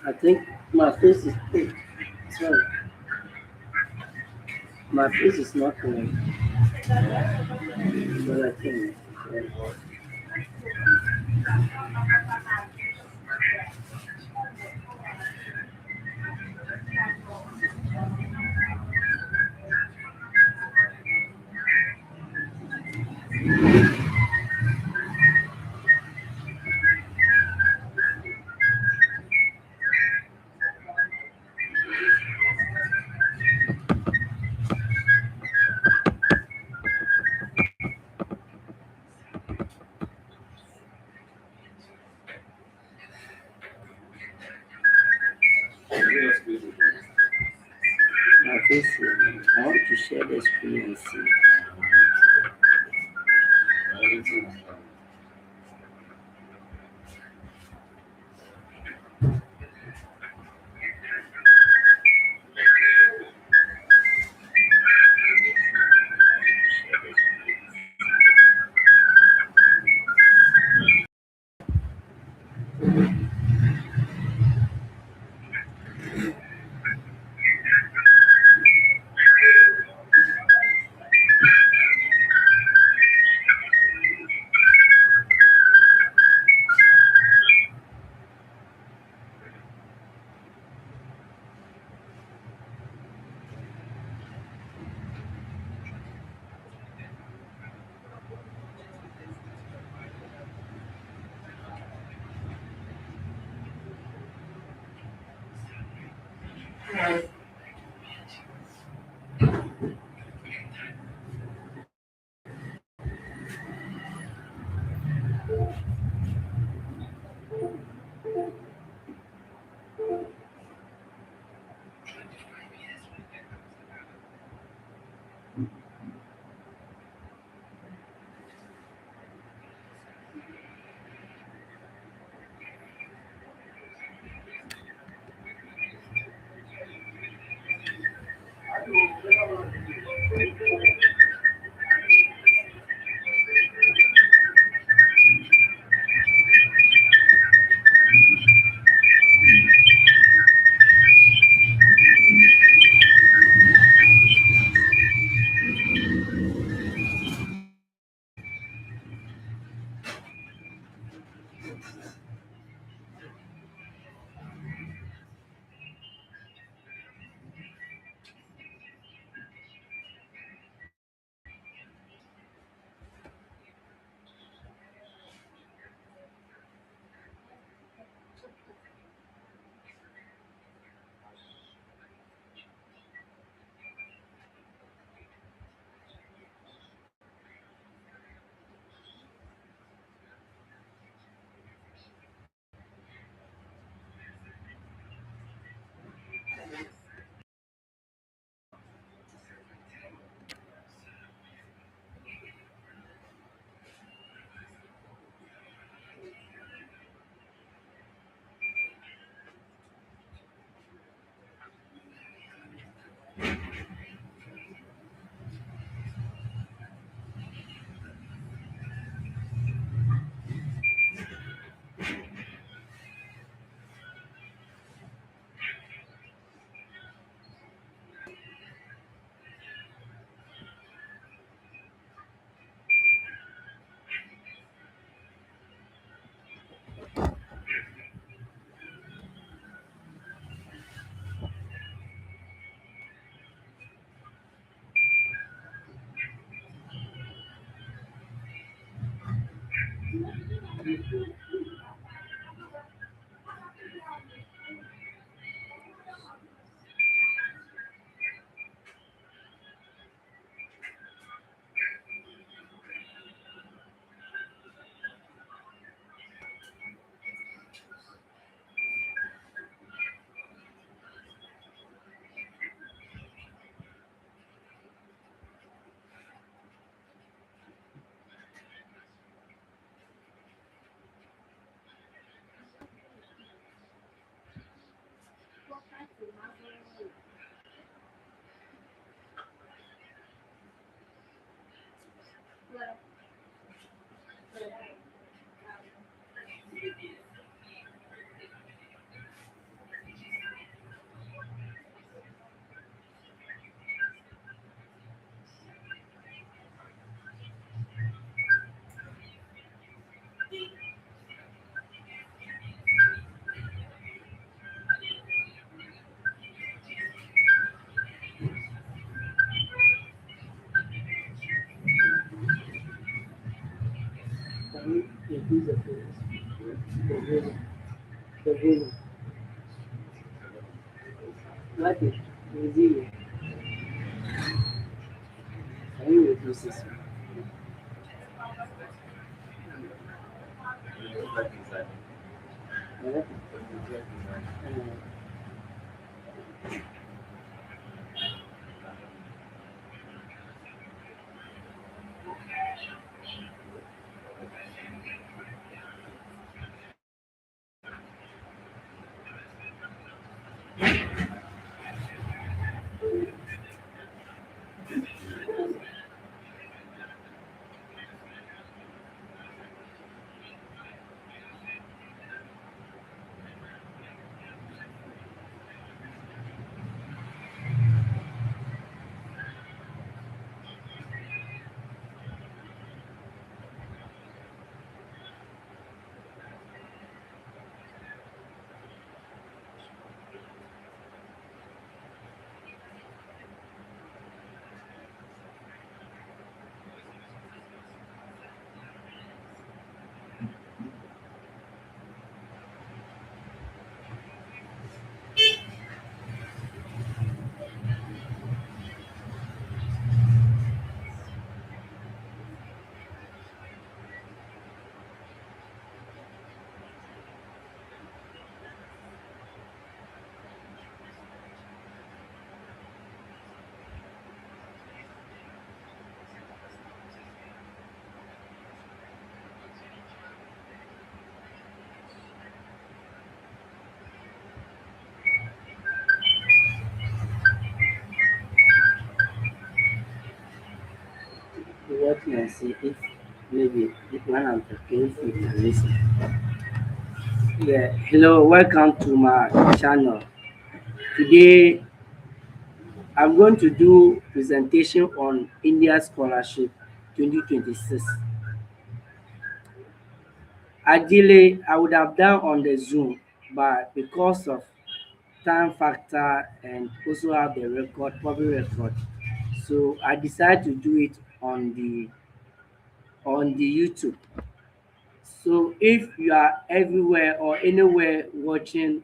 I think my face is big. Sorry, my face is not correct, but I think. Yeah. My face. I want to share the screen and see. Can you repeat the phrase? The vision. The vision. What is resilient? Can you reduce this one? Yeah? What can I say if maybe if one I'm talking, if you can listen. Yeah, hello, welcome to my channel. Today I'm going to do presentation on India Scholarship 2026. Ideally, I would have done on the Zoom, but because of time factor and also have the record, public record, so I decided to do it on the YouTube. So if you are everywhere or anywhere watching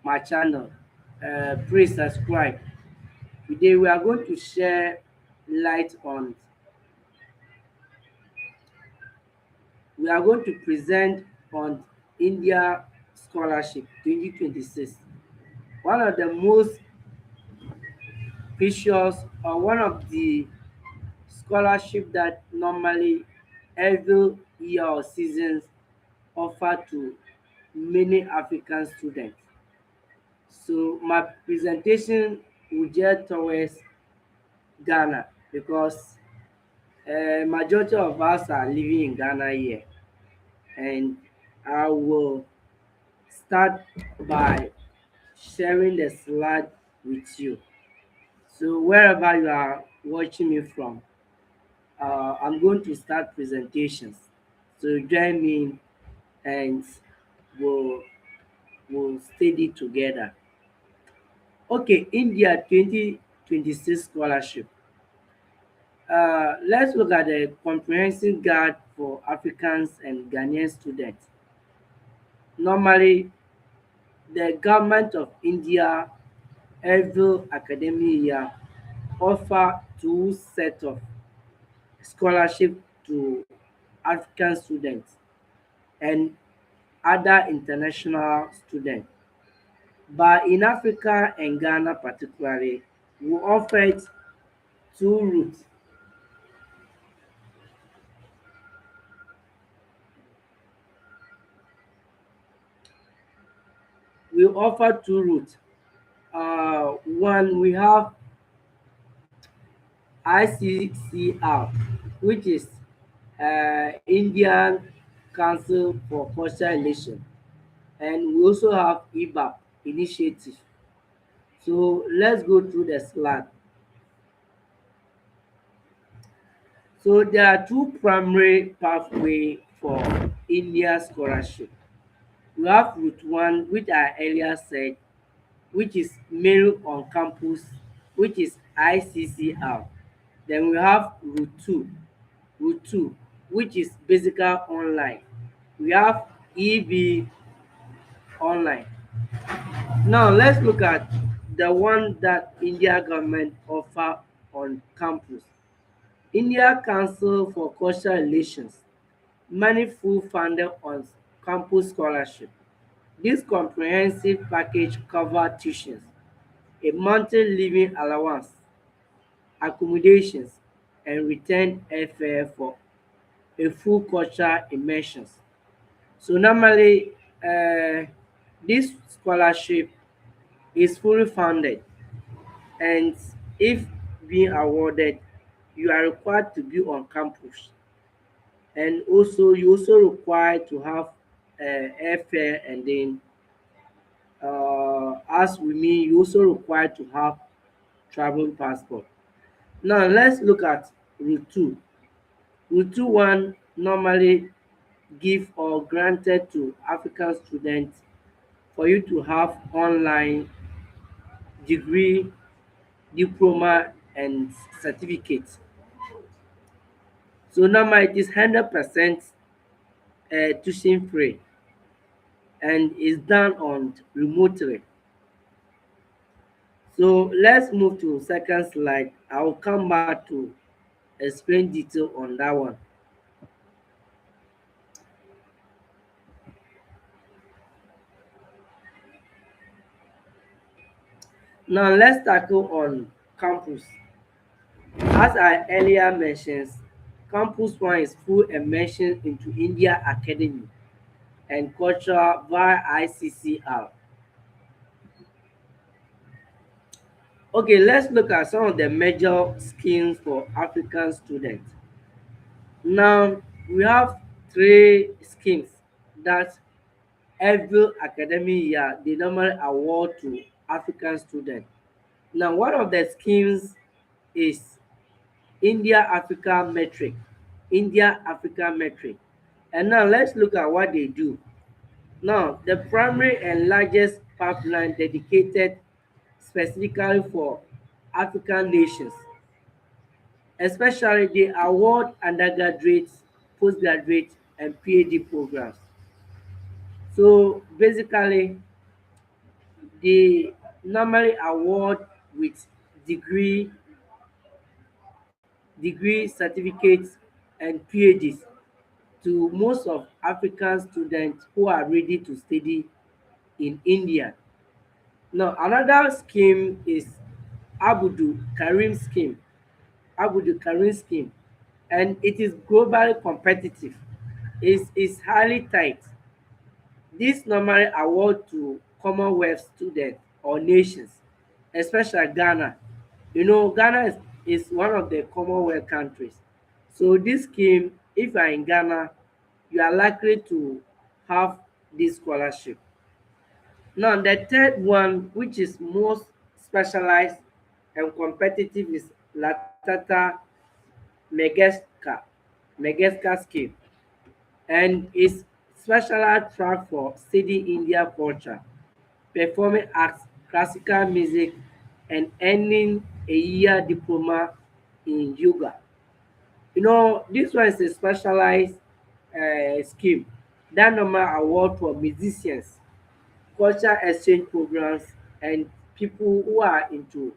my channel, please subscribe. Today we are going to share light on we are going to present on India Scholarship 2026. One of the most precious or one of the scholarship that normally every year or seasons offer to many African students. So my presentation will gear towards Ghana because majority of us are living in Ghana here, and I will start by sharing the slide with you. So wherever you are watching me from, I'm going to start presentations. So join me and we'll, we'll study together. Okay, India 2026 scholarship. Let's look at the comprehensive guide for Africans and Ghanaian students. Normally, the government of India every academic year offer two sets of scholarship to African students and other international students. But in Africa and Ghana particularly, we offered two routes. We offer two routes. One, we have ICCR, which is Indian Council for Cultural Relations, and we also have IBAP initiative. So let's go through the slide. So there are two primary pathway for India scholarship. We have route one, which I earlier said, which is mainly on campus, which is ICCR. Then we have route two, which is basically online. We have EB online. Now let's look at the one that India government offer on campus. India Council for Cultural Relations, money full funded on campus scholarship. This comprehensive package covers tuitions, a monthly living allowance, accommodations, and return airfare for a full cultural immersion. So normally, this scholarship is fully funded, and if being awarded, you are required to be on campus, and also you also required to have airfare, and then as we mean, you also required to have travel passport. Now let's look at route two. Route two one normally give or granted to African students for you to have online degree, diploma, and certificate. So normally it is 100% tuition free and is done on remotely. So let's move to second slide. I will come back to explain detail on that one. Now let's tackle on campus. As I earlier mentioned, campus one is full immersion into India academy and culture via ICCR. Okay, let's look at some of the major schemes for African students. Now, we have three schemes that every academic year they normally award to African students. Now, one of the schemes is India Africa Metric. India Africa Metric. And now let's look at what they do. Now, the primary and largest pipeline dedicated specifically for African nations, especially they award undergraduate, postgraduate, and PhD programs. So basically, they normally award with degree, degree certificates, and PhDs to most of African students who are ready to study in India. Now, another scheme is Abudu Karim scheme. Abudu Karim scheme, and it is globally competitive. It's highly tight. This normally award to Commonwealth students or nations, especially Ghana. You know, Ghana is one of the Commonwealth countries. So this scheme, if you are in Ghana, you are likely to have this scholarship. Now, the third one, which is most specialized and competitive, is Latata Megesca, Megesca scheme, and is specialized track for studying India culture, performing arts, classical music, and earning a year diploma in yoga. This one is a specialized scheme that normal award for musicians, cultural exchange programs, and people who are into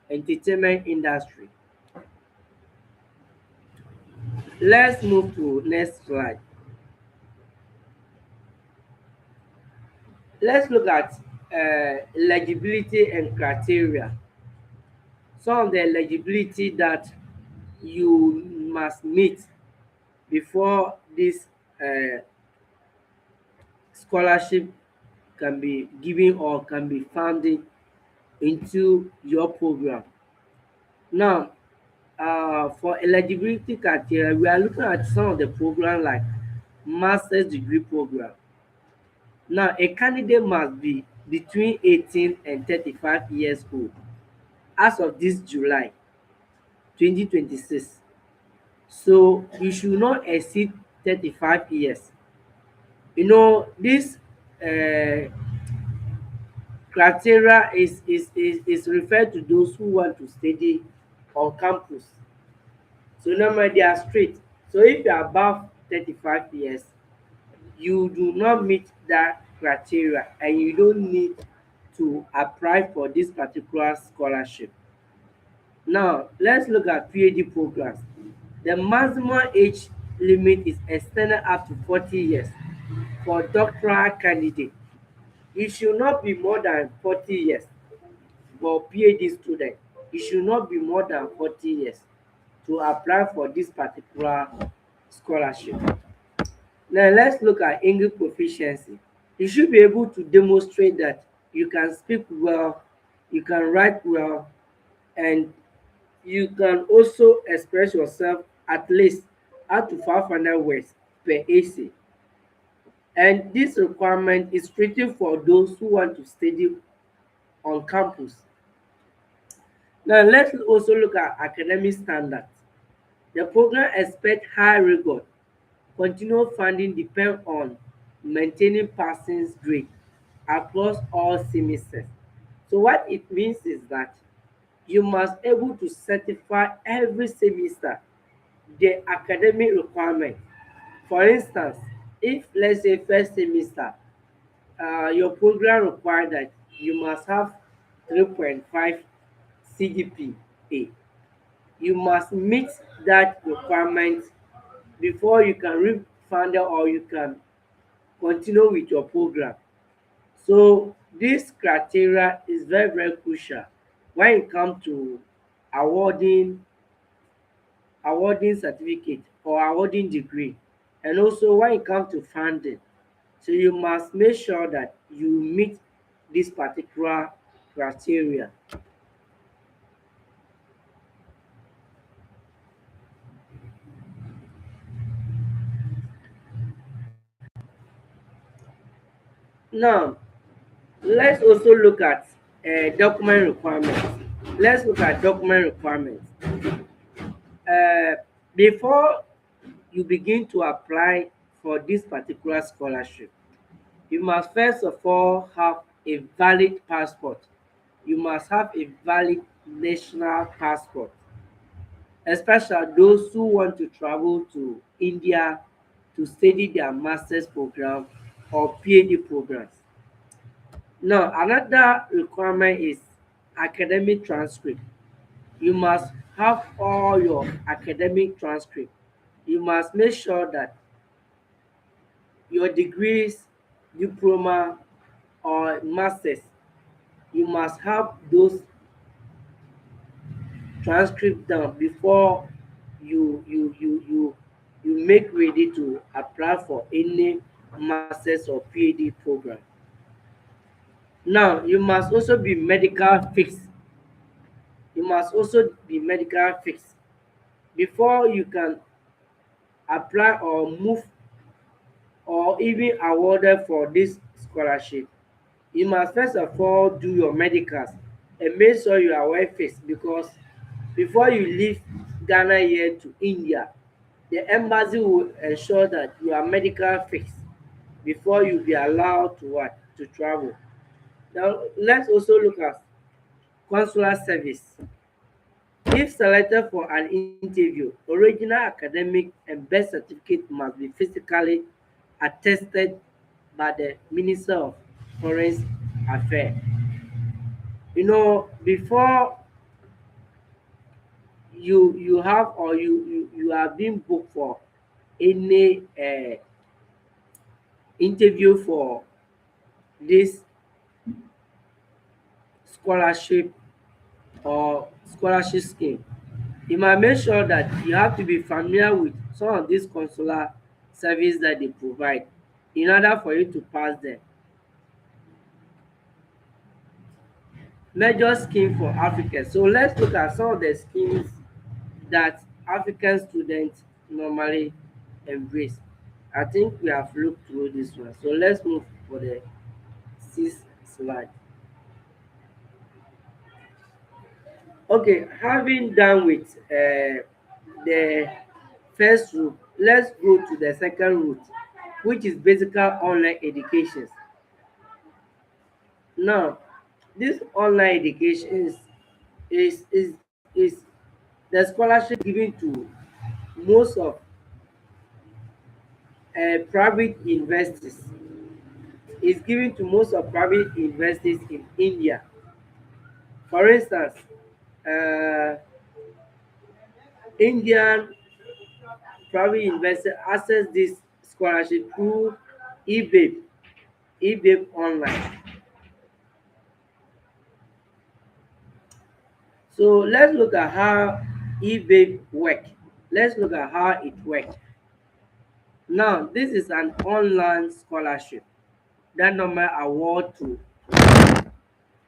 entertainment industry. Let's move to next slide. Let's look at eligibility and criteria. Some of the eligibility that you must meet before this uh, scholarship can be given or can be funded into your program. Now, for eligibility criteria, we are looking at some of the program like master's degree program. Now, a candidate must be between 18 and 35 years old as of this July 2026. So you should not exceed 35 years. This uh, criteria is referred to those who want to study on campus. So normally they are straight. So if you are above 35 years, you do not meet that criteria and you don't need to apply for this particular scholarship. Now, let's look at PhD programs. The maximum age limit is extended up to 40 years for doctoral candidate. It should not be more than 40 years for PhD student. It should not be more than 40 years to apply for this particular scholarship. Now let's look at English proficiency. You should be able to demonstrate that you can speak well, you can write well, and you can also express yourself at least up to 500 words per essay. And this requirement is strictly for those who want to study on campus. Now let's also look at academic standards. The program expects high rigor. Continual funding depends on maintaining passing grade across all semesters. So what it means is that you must able to certify every semester the academic requirement. For instance, if let's say first semester, your program require that you must have 3.5 CGPA. You must meet that requirement before you can reap further or you can continue with your program. So this criteria is very, very crucial when it comes to awarding certificate or awarding degree, and also when it comes to funding. So you must make sure that you meet this particular criteria. Now let's also look at document requirements. Let's look at document requirements. uh, Before you begin to apply for this particular scholarship, you must first of all have a valid passport. You must have a valid national passport, especially those who want to travel to India to study their master's program or PhD programs. Now, another requirement is academic transcript. You must have all your academic transcript. You must make sure that your degrees, diploma, or masters, you must have those transcript down before you make ready to apply for any masters or PhD program. Now you must also be medical fixed. You must also be medical fixed before you can apply or move or even awarded for this scholarship. You must first of all do your medicals and make sure you are well fixed, because before you leave Ghana here to India, the embassy will ensure that you are medical fixed before you be allowed to what? To travel. Now let's also look at consular service. If selected for an interview, original academic and birth certificate must be physically attested by the Minister of Foreign Affairs. Before you have or you are being booked for any interview for this scholarship or scholarship scheme, you might make sure that you have to be familiar with some of these consular service that they provide in order for you to pass them. Major scheme for Africans. So let's look at some of the schemes that African students normally embrace. I think we have looked through this one. So let's move for the sixth slide. Okay, having done with the first route, let's go to the second route, which is basic online education. Now, this online education is the scholarship given to most of private universities. Is given to most of private universities in India. For instance, uh, Indian private university access this scholarship through eBay, eBay online. So let's look at how eBay work. Let's look at how it works. Now, this is an online scholarship that normal award to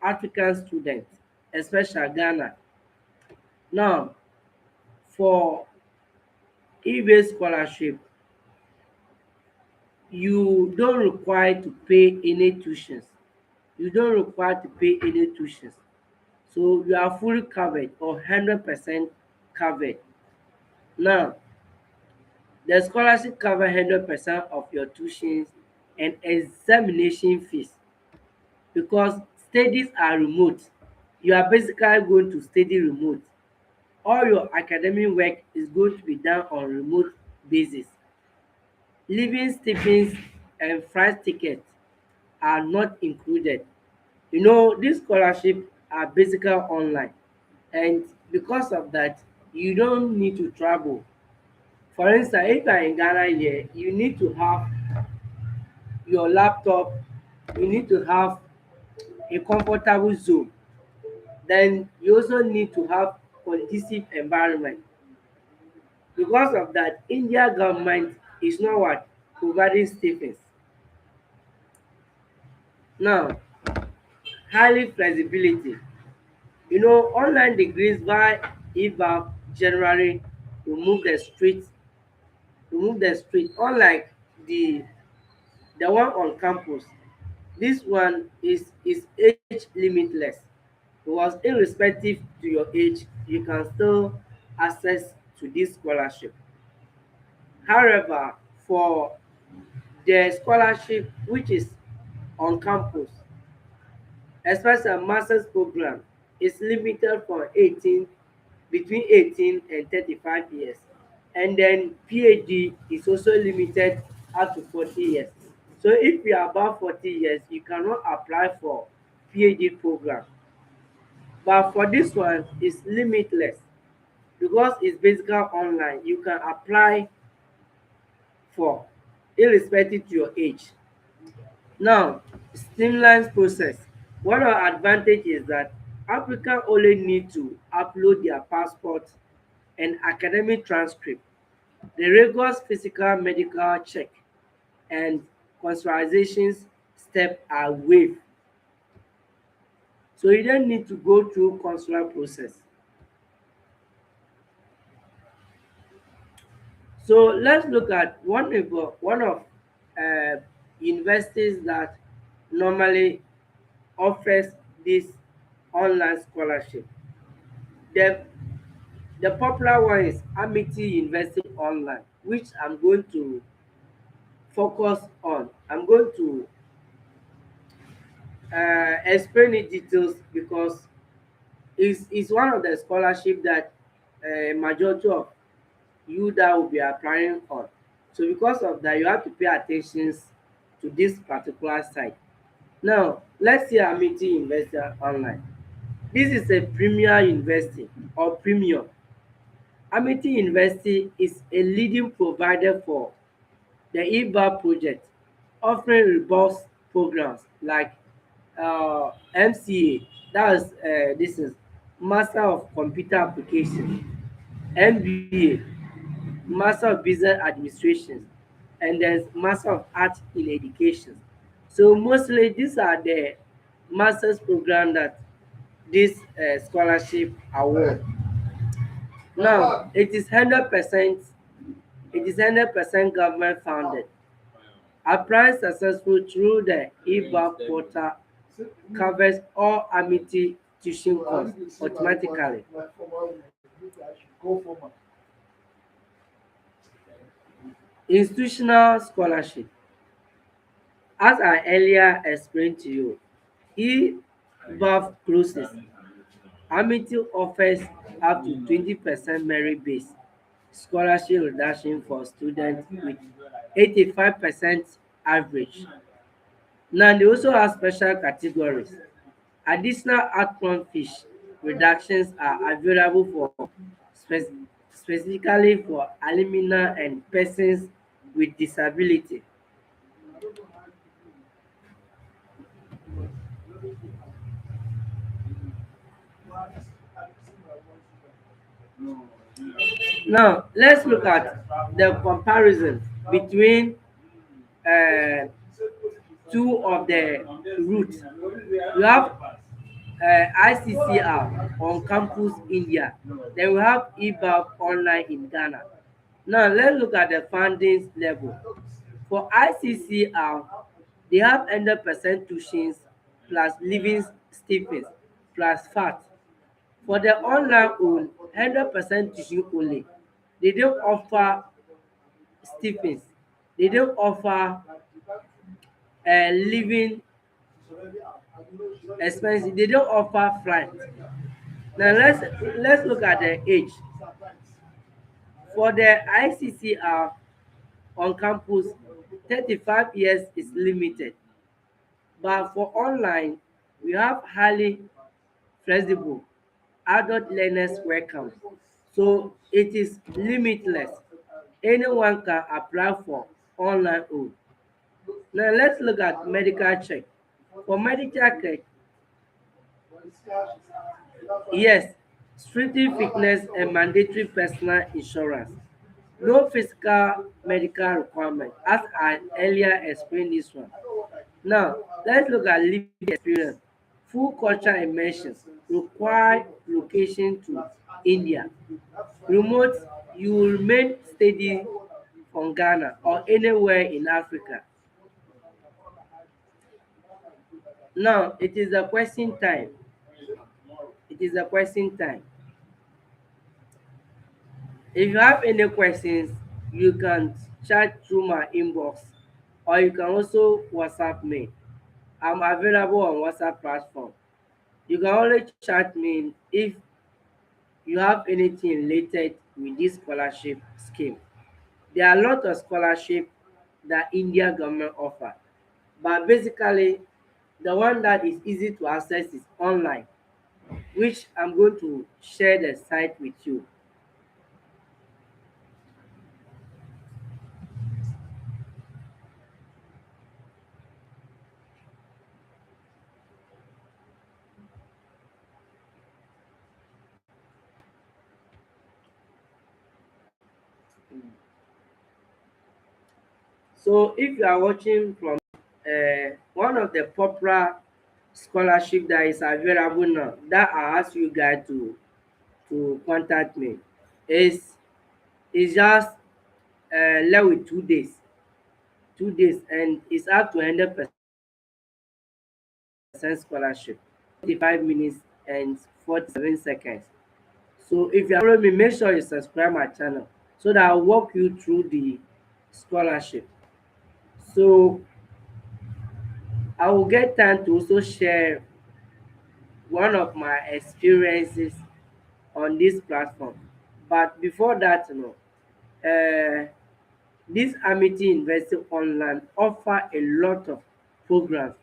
African students, especially Ghana. Now, for eBay scholarship, you don't require to pay any tuitions. You don't require to pay any tuitions. So you are fully covered or 100% covered. Now, the scholarship cover 100% of your tuitions and examination fees because studies are remote. You are basically going to study remote. All your academic work is going to be done on remote basis. Living stipends and flight tickets are not included. These scholarships are basically online, and because of that, you don't need to travel. For instance, if you are in Ghana here, you need to have your laptop, you need to have a comfortable zone. Then you also need to have conducive environment. Because of that, India government is not what providing stipends. Now, highly flexibility. Online degrees by EVAP generally remove the street unlike the one on campus. This one is age limitless because irrespective to your age, you can still access to this scholarship. However, for the scholarship which is on campus, especially a master's program, is limited for 18 between 18 and 35 years. And then PhD is also limited up to 40 years. So if you are above 40 years, you cannot apply for PhD program. But for this one, it's limitless because it's basically online. You can apply for irrespective to your age. Now, streamlines process. One of the advantage is that applicants only need to upload their passport and academic transcript. The rigorous physical medical check and consularization step are waived. So you don't need to go through consular process. So let's look at one of universities that normally offers this online scholarship. The the popular one is Amity University Online, which I'm going to focus on. I'm going to explain in details because it's one of the scholarship that majority of you that will be applying on. So because of that, you have to pay attention to this particular site. Now, let's see Amity University Online. This is a premier university or premium. Amity University is a leading provider for the EBA project, offering robust programs like MCA, that's this is Master of Computer Application, MBA, Master of Business Administration, and there's Master of Art in Education. So mostly these are the master's program that this scholarship award. Now it is 100% government funded. Applying successful through the eBac portal covers all Amity tuition costs automatically. Institutional scholarship. As I earlier explained to you, eBac closes. Amity offers up to 20% merit-based scholarship reduction for students with 85% average. Now they also have special categories. Additional outcome fish reductions are available for spec- specifically for alumni and persons with disability. Now let's look at the comparison between uh, two of the routes. We have ICCR on campus India. Then we have EBAB online in Ghana. Now let's look at the funding level. For ICCR, they have 100% tuitions plus living stipends plus VAT. For the online own, 100% tuition only. They don't offer stipends. They don't offer living expenses. They don't offer flight. Now let's look at the age. For the ICCR on campus, 35 years is limited. But for online, we have highly flexible adult learners welcome. So it is limitless. Anyone can apply for online own. Now let's look at medical check. For medical check, yes, strictly fitness and mandatory personal insurance. No physical medical requirement, as I earlier explained this one. Now, let's look at living experience. Full cultural immersion require location to India. Remote, you will remain steady from Ghana or anywhere in Africa. Now, it is a question time. It is a question time. If you have any questions, you can chat through my inbox or you can also WhatsApp me. I'm available on WhatsApp platform. You can only chat me if you have anything related with this scholarship scheme. There are a lot of scholarship that India government offer, but basically the one that is easy to access is online, which I'm going to share the site with you. So if you are watching from one of the popular scholarship that is available now that I ask you guys to contact me is just left with 2 days, 2 days, and it's up to 100% scholarship, 35 minutes and 47 seconds. So if you are following me, make sure you subscribe my channel so that I'll walk you through the scholarship. So I will get time to also share one of my experiences on this platform. But before that, this Amity University Online offer a lot of programs.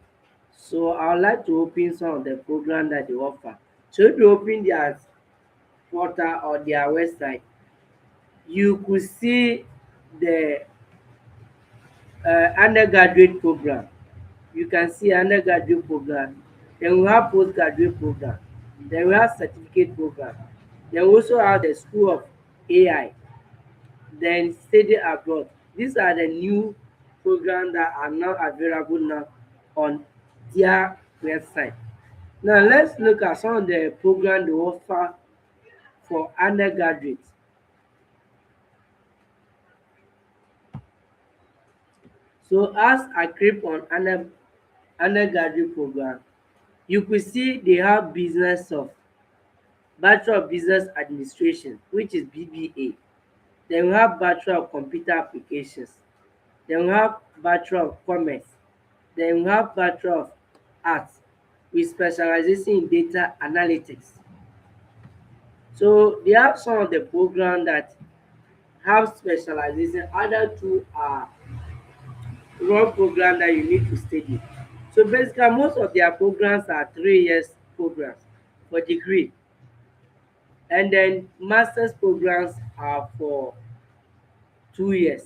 So I would like to open some of the programs that they offer. So if you open their portal or their website, you could see the undergraduate program. You can see undergraduate program. Then we have postgraduate program. Then we have certificate program. Then we also have the School of AI. Then study abroad. These are the new programs that are now available now on their website. Now let's look at some of the programs they offer for undergraduates. So as I click on undergraduate program, you could see they have business of Bachelor of Business Administration, which is BBA. Then we have Bachelor of Computer Applications. Then we have Bachelor of Commerce. Then we have Bachelor of Arts with specialization in data analytics. So they have some of the programs that have specialization. Other two are raw program that you need to study. So basically, most of their programs are 3 years programs for degree, and then master's programs are for 2 years.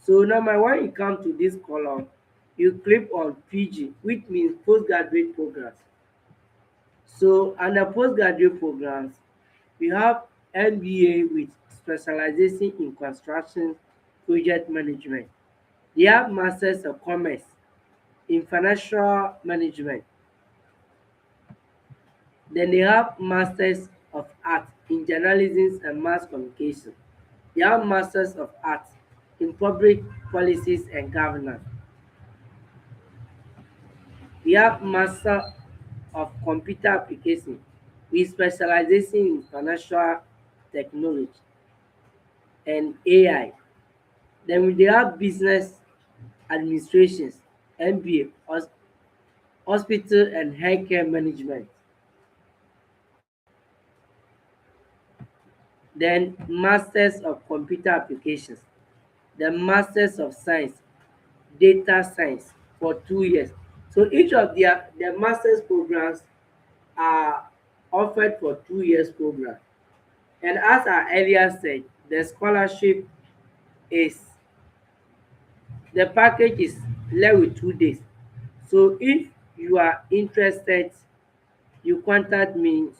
So now when you come to this column, you click on PG, which means postgraduate programs. So under postgraduate programs, we have MBA with specialization in construction project management. They have Masters of Commerce in financial management. Then they have Masters of Art in journalism and mass communication. They have Masters of Art in public policies and governance. We have Master of Computer Application with specialization in financial technology and AI. Then they have Business Administrations, MBA, Hospital and Healthcare Management. Then Masters of Computer Applications, the Masters of Science, Data Science for 2 years. So each of their master's programs are offered for 2 years program. And as I earlier said, the scholarship is the package is left with 2 days. So if you are interested, you contact me